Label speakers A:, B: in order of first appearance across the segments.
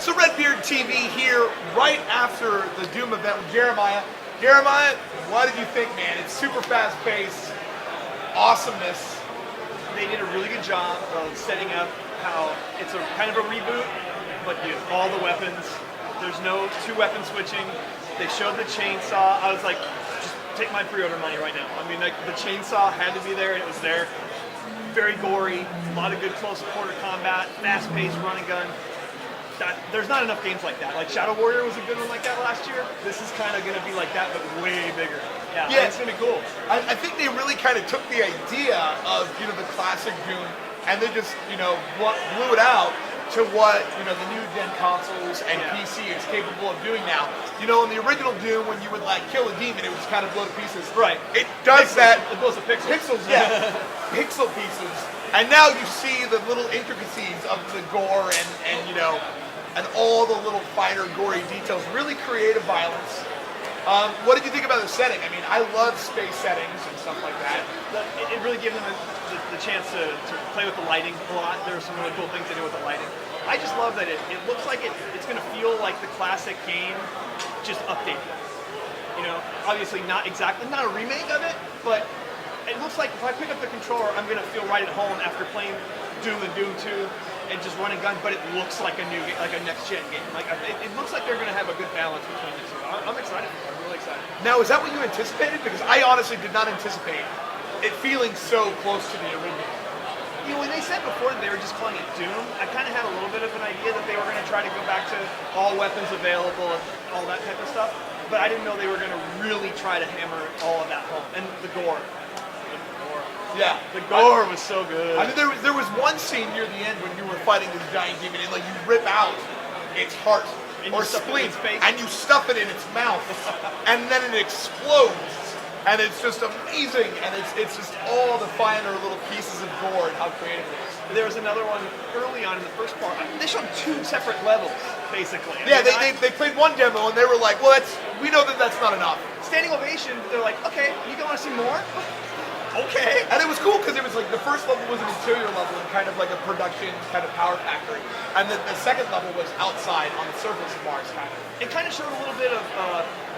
A: So RedBeard TV here right after the Doom event with Jeremiah. Jeremiah, what did you think, man? It's super fast-paced, awesomeness.
B: They did a really good job of setting up how it's a kind of a reboot, but you have all the weapons. There's no two-weapon switching. They showed the chainsaw. I was like, just take my pre-order money right now. I mean, like, the chainsaw had to be there, and it was there. Very gory, a lot of good close quarter combat, fast-paced run and gun. There's not enough games like that. Like Shadow Warrior was a good one like that last year. This is kind of going to be like that, but way bigger. Yeah, it's going to be cool.
A: I think they really kind of took the idea of, the classic Doom, and they just, blew it out to what, the new gen consoles and PC is capable of doing now. In the original Doom, when you would kill a demon, it would just kind of blow to pieces.
B: Right.
A: It does that.
B: It blows to pixels.
A: Pixels, yeah. Pixel pieces. And now you see the little intricacies of the gore and all the little finer, gory details. Really creative violence. What did you think about the setting? I mean, I love space settings and stuff like that.
B: It really gave them the chance to play with the lighting a lot. There were some really cool things they did with the lighting. I just love that it looks like it's going to feel like the classic game, just updated. Obviously not a remake of it, but it looks like if I pick up the controller, I'm going to feel right at home after playing Doom and Doom 2 and just running gun, but it looks like a new game, like a next-gen game. It looks like they're going to have a good balance between the two. I'm excited. I'm really excited.
A: Now, is that what you anticipated? Because I honestly did not anticipate it feeling so close to the original.
B: When they said before that they were just calling it Doom, I kind of had a little bit of an idea that they were going to try to go back to all weapons available and all that type of stuff, but I didn't know they were going to really try to hammer all of that home. And the gore.
A: Yeah,
B: the gore was so good.
A: I mean, there was one scene near the end when you were fighting this giant demon, and you rip out its heart or spleen, and you stuff it in its mouth, and then it explodes, and it's just amazing, and it's just all the finer little pieces of gore and how creative it is.
B: There was another one early on in the first part. I mean, they showed 2 separate levels, basically.
A: They played one demo, and they were like, well, we know that's not enough.
B: Standing ovation. They're like, okay, you want to see more? Okay.
A: And it was cool because it was the first level was an interior level and kind of like a production kind of power factory. And then the second level was outside on the surface of Mars kind of.
B: It kind of showed a little bit of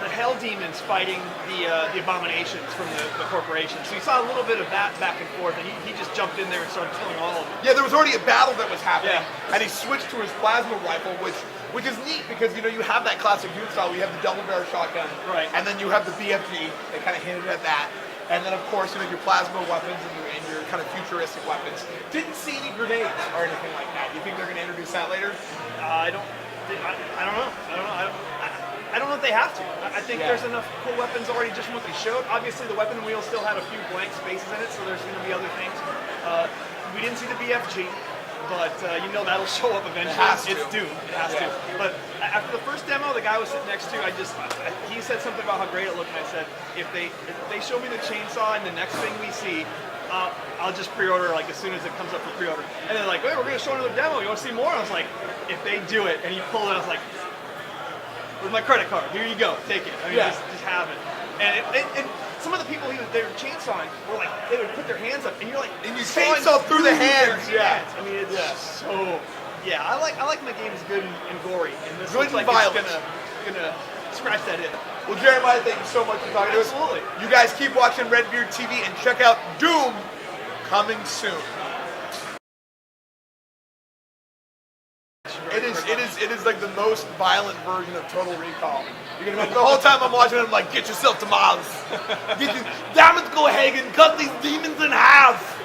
B: the Hell Demons fighting the abominations from the corporation. So you saw a little bit of that back and forth, and he just jumped in there and started killing all of them.
A: Yeah, there was already a battle that was happening, and he switched to his plasma rifle, which is neat because, you have that classic Doom style. You have the double barrel shotgun,
B: right,
A: and then you have the BFG. They kind of hinted at that. And then, of course, your plasma weapons and your kind of futuristic weapons. Didn't see any grenades or anything like that. Do you think they're going to introduce that later?
B: I don't know. I don't know if they have to. I think there's enough cool weapons already just from what they showed. Obviously, the weapon wheel still had a few blank spaces in it, so there's going to be other things. We didn't see the BFG. But that'll show up eventually. It's Doom. It has to. But after the first demo, the guy was sitting next to, he said something about how great it looked, and I said, if they show me the chainsaw and the next thing we see, I'll just pre-order as soon as it comes up for pre-order. And they're like, wait, we're going to show another demo. You want to see more? I was like, if they do it, and he pulled it, I was like, with my credit card, here you go, take it. I mean, just have it. And some of the people they were chainsawing were they would put their hands up, and you're and you
A: chainsaw through the hands.
B: Yeah. I mean, it's so. Yeah, I like my games good and gory, and this
A: good
B: looks like
A: violence.
B: It's gonna scratch that in.
A: Well, Jeremiah, thank you so much for talking to us.
B: Absolutely.
A: You guys keep watching RedBeard TV and check out Doom coming soon. It is the most violent version of Total Recall. The whole time I'm watching it, I'm like, get yourself to Mars. Damn it, go ahead and cut these demons in half.